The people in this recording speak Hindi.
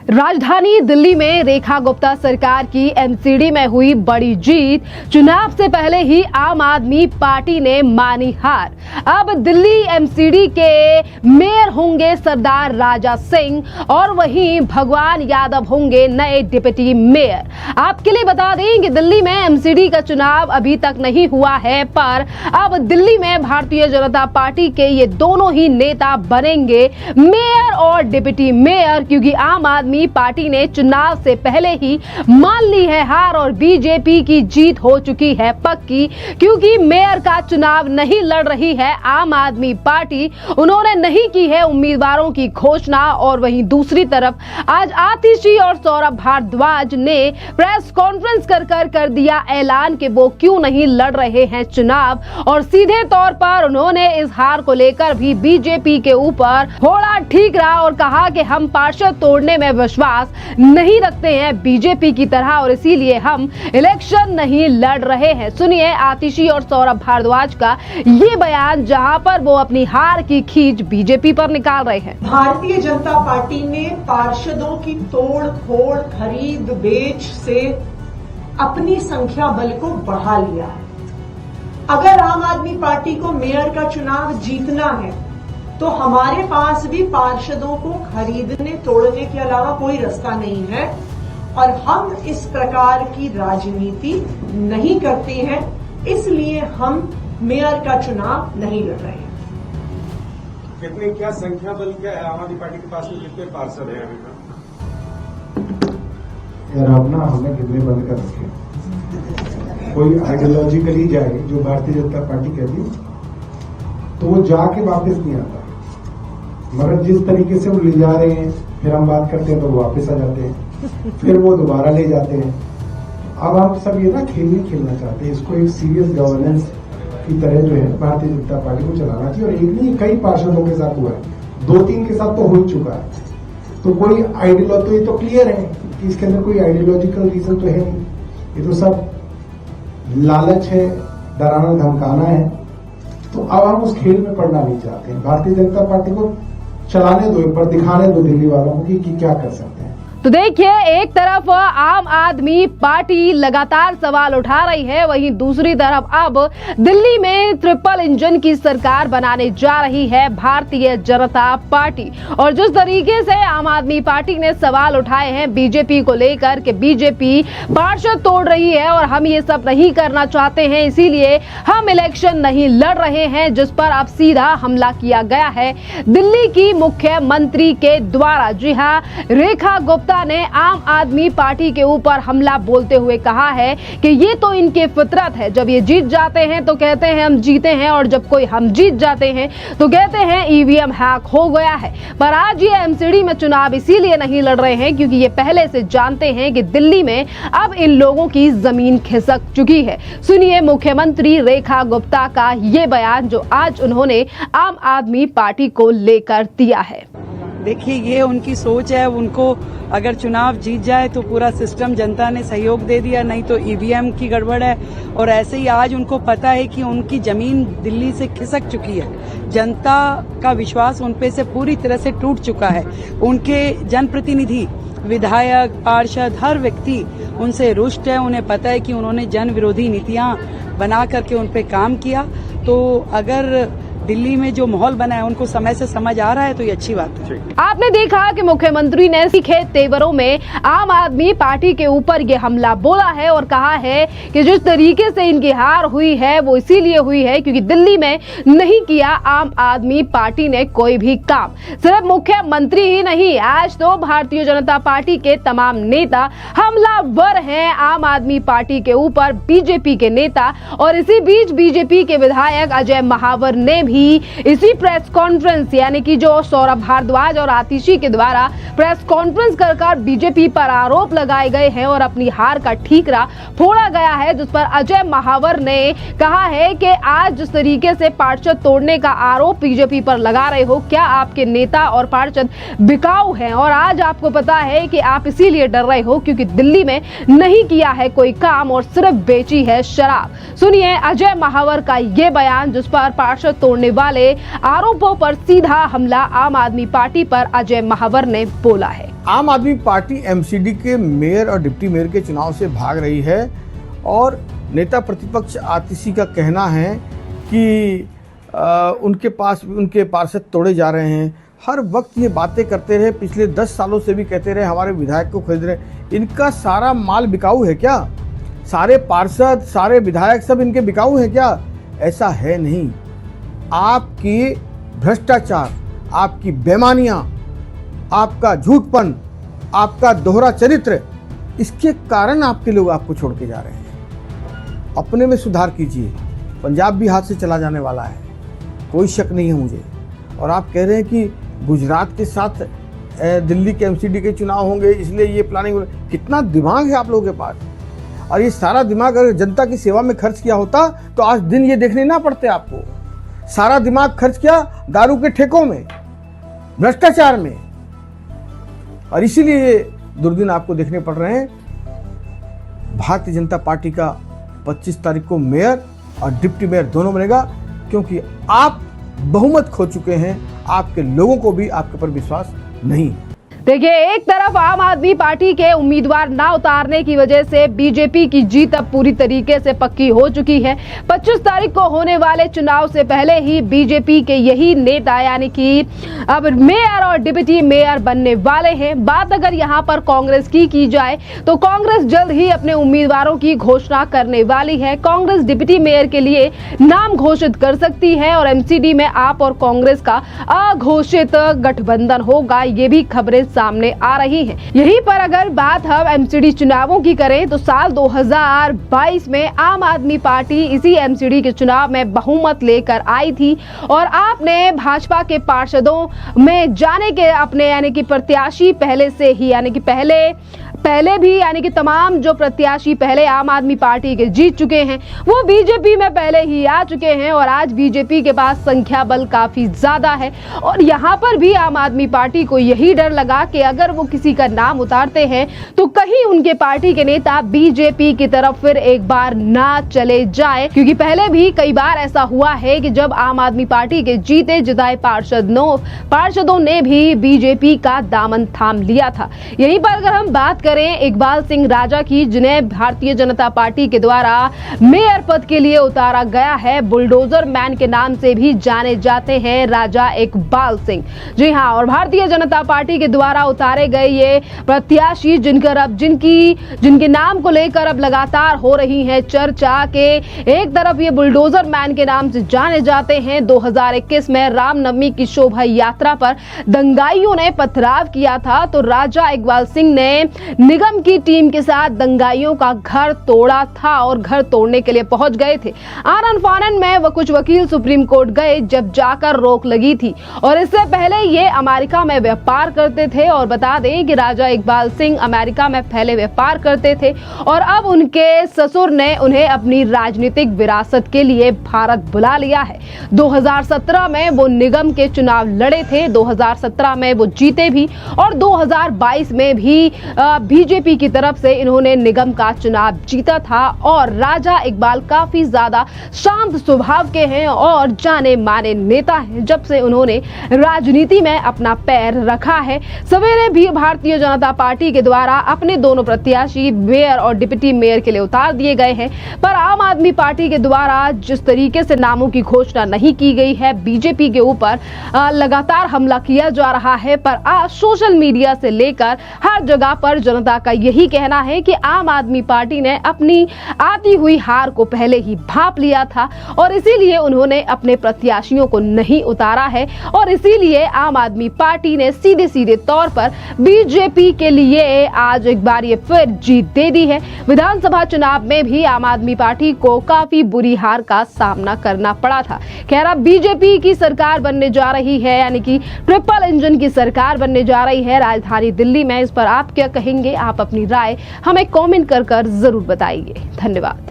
राजधानी दिल्ली में रेखा गुप्ता सरकार की एमसीडी में हुई बड़ी जीत। चुनाव से पहले ही आम आदमी पार्टी ने मानी हार। अब दिल्ली एमसीडी के मेयर होंगे सरदार राजा सिंह और वहीं भगवान यादव होंगे नए डिप्टी मेयर। आपके लिए बता दें कि दिल्ली में एमसीडी का चुनाव अभी तक नहीं हुआ है, पर अब दिल्ली में भारतीय जनता पार्टी के ये दोनों ही नेता बनेंगे मेयर और डिप्टी मेयर, क्योंकि आम आदमी पार्टी ने चुनाव से पहले ही मान ली है हार और बीजेपी की जीत हो चुकी है पक्की, क्योंकि मेयर का चुनाव नहीं लड़ रही है आम आदमी पार्टी। उन्होंने नहीं की है उम्मीदवारों की घोषणा। और वहीं दूसरी तरफ आज आतिशी और सौरभ भारद्वाज ने प्रेस कॉन्फ्रेंस कर दिया ऐलान कि वो क्यों नहीं लड़ रहे हैं चुनाव, और सीधे तौर पर उन्होंने इस हार को लेकर भी बीजेपी के ऊपर थोड़ा ठीक रहा और कहा कि हम पार्षद तोड़ने में विश्वास नहीं रखते हैं बीजेपी की तरह और इसीलिए हम इलेक्शन नहीं लड़ रहे हैं। सुनिए आतिशी और सौरभ भारद्वाज का ये बयान, जहां पर वो अपनी हार की खींच बीजेपी पर निकाल रहे हैं। भारतीय जनता पार्टी ने पार्षदों की तोड़ फोड़, खरीद बेच से अपनी संख्या बल को बढ़ा लिया है। अगर आम आदमी पार्टी को मेयर का चुनाव जीतना है तो हमारे पास भी पार्षदों को खरीदने तोड़ने के अलावा कोई रास्ता नहीं है, और हम इस प्रकार की राजनीति नहीं करते हैं, इसलिए हम मेयर का चुनाव नहीं लड़ रहे हैं। कितने क्या संख्या बल क्या है आम आदमी पार्टी के पास में, कितने पार्षद हैं अभी तक? यार अब ना हमें कितने बंद कर रखे। कोई आइडियोलॉजिकली जाए जो भारतीय जनता पार्टी कहती है तो वो जाके वापस नहीं आता, मगर जिस तरीके से वो ले जा रहे हैं फिर हम बात करते हैं तो वो वापस आ जाते हैं, फिर वो दोबारा ले जाते हैं। अब हम सब ये ना खेलना चाहते हैं, इसको एक सीरियस गवर्नेंस की तरह जो है भारतीय जनता पार्टी को चलाना चाहिए। और एक नहीं कई पार्षदों के साथ हुआ है, 2-3 के साथ तो हो ही चुका है। तो कोई आइडियोलॉजी तो ये तो क्लियर है कि इसके अंदर कोई आइडियोलॉजिकल रीजन तो है नहीं, ये तो सब लालच है, डराना धमकाना है। तो अब हम उस खेल में पड़ना नहीं चाहते हैं। भारतीय जनता पार्टी को चलाने दो, एक बार दिखाने दो दिल्ली वालों को कि क्या कर सकते हैं। तो देखिए, एक तरफ आम आदमी पार्टी लगातार सवाल उठा रही है, वहीं दूसरी तरफ अब दिल्ली में ट्रिपल इंजन की सरकार बनाने जा रही है भारतीय जनता पार्टी। और जिस तरीके से आम आदमी पार्टी ने सवाल उठाए हैं बीजेपी को लेकर कि बीजेपी पार्षद तोड़ रही है और हम ये सब नहीं करना चाहते हैं, इसीलिए हम इलेक्शन नहीं लड़ रहे हैं, जिस पर अब सीधा हमला किया गया है दिल्ली की मुख्यमंत्री के द्वारा। जी हाँ, रेखा गुप्ता ने आम आदमी पार्टी के ऊपर हमला बोलते हुए कहा है कि ये तो इनके फितरत है, जब ये जीत जाते हैं तो कहते हैं हम जीते हैं, और जब कोई हम जीत जाते हैं तो कहते हैं ईवीएम हैक हो गया है। पर आज ये एमसीडी में चुनाव इसीलिए नहीं लड़ रहे हैं क्योंकि ये पहले से जानते हैं कि दिल्ली में अब इन लोगों की जमीन खिसक चुकी है। सुनिए मुख्यमंत्री रेखा गुप्ता का ये बयान जो आज उन्होंने आम आदमी पार्टी को लेकर दिया है। देखिए, ये उनकी सोच है। उनको अगर चुनाव जीत जाए तो पूरा सिस्टम जनता ने सहयोग दे दिया, नहीं तो ईवीएम की गड़बड़ है। और ऐसे ही आज उनको पता है कि उनकी जमीन दिल्ली से खिसक चुकी है, जनता का विश्वास उन पे से पूरी तरह से टूट चुका है। उनके जनप्रतिनिधि, विधायक, पार्षद, हर व्यक्ति उनसे रुष्ट है। उन्हें पता है कि उन्होंने जन विरोधी नीतियां बना करके उन पे काम किया। तो अगर दिल्ली में जो माहौल बना है उनको समय से समझ आ रहा है तो ये अच्छी बात है। आपने देखा कि मुख्यमंत्री ने सीखे तेवरों में आम आदमी पार्टी के ऊपर ये हमला बोला है और कहा है कि जिस तरीके से इनकी हार हुई है वो इसीलिए हुई है क्योंकि दिल्ली में नहीं किया आम आदमी पार्टी ने कोई भी काम। सिर्फ मुख्यमंत्री ही नहीं, आज तो भारतीय जनता पार्टी के तमाम नेता हमलावर हैं आम आदमी पार्टी के ऊपर, बीजेपी के नेता। और इसी बीच बीजेपी के विधायक अजय महावर ने भी इसी प्रेस कॉन्फ्रेंस, यानी कि जो सौरभ भारद्वाज और आतिशी के द्वारा प्रेस कॉन्फ्रेंस कर बीजेपी पर आरोप लगाए गए हैं और अपनी हार का ठीकरा फोड़ा गया है, जिस पर अजय महावर ने कहा है कि आज जिस तरीके से पार्षद तोड़ने का आरोप बीजेपी पर लगा रहे हो, क्या आपके नेता और पार्षद बिकाऊ हैं? और आज आपको पता है कि आप इसीलिए डर रहे हो क्योंकि दिल्ली में नहीं किया है कोई काम और सिर्फ बेची है शराब। सुनिए अजय महावर का ये बयान, जिस पर पार्षद तोड़ने वाले आरोपों पर सीधा हमला आम आदमी पार्टी पर अजय महावर ने बोला है। आम आदमी पार्टी एमसीडी के मेयर और डिप्टी मेयर के चुनाव से भाग रही है और नेता प्रतिपक्ष आतिशी का कहना है कि उनके पार्षद तोड़े जा रहे हैं। हर वक्त ये बातें करते रहे, पिछले 10 सालों से भी कहते रहे हमारे विधायक को खरीद रहे। इनका सारा माल बिकाऊ है क्या? सारे पार्षद, सारे विधायक सब इनके बिकाऊ हैं क्या? ऐसा है नहीं। आपकी भ्रष्टाचार, आपकी बेईमानियां, आपका झूठपन, आपका दोहरा चरित्र, इसके कारण आपके लोग आपको छोड़ के जा रहे हैं। अपने में सुधार कीजिए। पंजाब भी हाथ से चला जाने वाला है, कोई शक नहीं है मुझे। और आप कह रहे हैं कि गुजरात के साथ दिल्ली के एमसीडी के चुनाव होंगे इसलिए ये प्लानिंग। कितना दिमाग है आप लोगों के पास? और ये सारा दिमाग अगर जनता की सेवा में खर्च किया होता तो आज दिन ये देखने ना पड़ते आपको। सारा दिमाग खर्च किया दारू के ठेकों में, भ्रष्टाचार में, और इसीलिए ये दुर्दिन आपको देखने पड़ रहे हैं। भारतीय जनता पार्टी का 25 तारीख को मेयर और डिप्टी मेयर दोनों बनेगा, क्योंकि आप बहुमत खो चुके हैं। आपके लोगों को भी आपके ऊपर विश्वास नहीं। देखिए, एक तरफ आम आदमी पार्टी के उम्मीदवार ना उतारने की वजह से बीजेपी की जीत अब पूरी तरीके से पक्की हो चुकी है। 25 तारीख को होने वाले चुनाव से पहले ही बीजेपी के यही नेता यानी कि अब मेयर और डिप्टी मेयर बनने वाले हैं। बात अगर यहां पर कांग्रेस की जाए तो कांग्रेस जल्द ही अपने उम्मीदवारों की घोषणा करने वाली है। कांग्रेस डिप्टी मेयर के लिए नाम घोषित कर सकती है और एमसीडी में आप और कांग्रेस का अघोषित गठबंधन होगा। ये भी खबरें सामने आ रही हैं। यहीं पर अगर बात हम एमसीडी चुनावों की करें तो साल 2022 में आम आदमी पार्टी इसी एमसीडी के चुनाव में बहुमत लेकर आई थी और आपने भाजपा के पार्षदों में जाने के अपने यानी कि प्रत्याशी पहले से ही यानी कि पहले भी यानी कि तमाम जो प्रत्याशी पहले आम आदमी पार्टी के जीत चुके हैं वो बीजेपी में पहले ही आ चुके हैं और आज बीजेपी के पास संख्या बल काफी ज्यादा है। और यहाँ पर भी आम आदमी पार्टी को यही डर लगा कि अगर वो किसी का नाम उतारते हैं तो कहीं उनके पार्टी के नेता बीजेपी की तरफ फिर एक बार ना चले जाए, क्योंकि पहले भी कई बार ऐसा हुआ है कि जब आम आदमी पार्टी के जीते जिताए पार्षदों ने भी बीजेपी का दामन थाम लिया था। यहीं पर अगर हम बात करें इकबाल सिंह राजा की, जिन्हें भारतीय जनता पार्टी के द्वारा मेयर पद के लिए उतारा गया है, बुलडोजर मैन के नाम से भी जाने जाते हैं राजा इकबाल सिंह। जी हां, और भारतीय जनता पार्टी के द्वारा उतारे गए ये प्रत्याशी जिनके नाम को लेकर अब लगातार हो रही है चर्चा के एक तरफ ये बुलडोजर मैन के नाम से जाने जाते हैं। 2021 में रामनवमी की शोभा यात्रा पर दंगाइयों ने पथराव किया था तो राजा इकबाल सिंह ने निगम की टीम के साथ दंगाइयों का घर तोड़ा था और घर तोड़ने के लिए पहुंच गए थे। आनन फानन में वो कुछ वकील सुप्रीम कोर्ट गए जब जाकर रोक लगी थी और इससे पहले ये अमेरिका में व्यापार करते थे। और बता दें कि राजा इकबाल सिंह अमेरिका में पहले व्यापार करते थे और अब उनके ससुर ने उन्हें अपनी राजनीतिक विरासत के लिए भारत बुला लिया है। 2017 में वो निगम के चुनाव लड़े थे, 2017 में वो जीते भी और 2022 में भी बीजेपी की तरफ से इन्होंने निगम का चुनाव जीता था। और राजा इकबाल काफी ज्यादा शांत स्वभाव के हैं और जाने माने नेता हैं जब से उन्होंने राजनीति में अपना पैर रखा है। सवेरे भी भारतीय जनता पार्टी के द्वारा अपने दोनों प्रत्याशी मेयर और डिप्टी मेयर के लिए उतार दिए गए हैं, पर आम आदमी पार्टी के द्वारा जिस तरीके से नामों की घोषणा नहीं की गई है, बीजेपी के ऊपर लगातार हमला किया जा रहा है। पर आज सोशल मीडिया से लेकर हर जगह पर जनता का यही कहना है कि आम आदमी पार्टी ने अपनी आती हुई हार को पहले ही भांप लिया था और इसीलिए उन्होंने अपने प्रत्याशियों को नहीं उतारा है और इसीलिए आम आदमी पार्टी ने सीधे तौर पर बीजेपी के लिए आज एक बार ये फिर जीत दे दी है। विधानसभा चुनाव में भी आम आदमी पार्टी को काफी बुरी हार का सामना करना पड़ा था। खैर, अब बीजेपी की सरकार बनने जा रही है यानी कि ट्रिपल इंजन की सरकार बनने जा रही है राजधानी दिल्ली में। इस पर आप क्या कहेंगे? आप अपनी राय हमें कमेंट कर जरूर बताइए। धन्यवाद।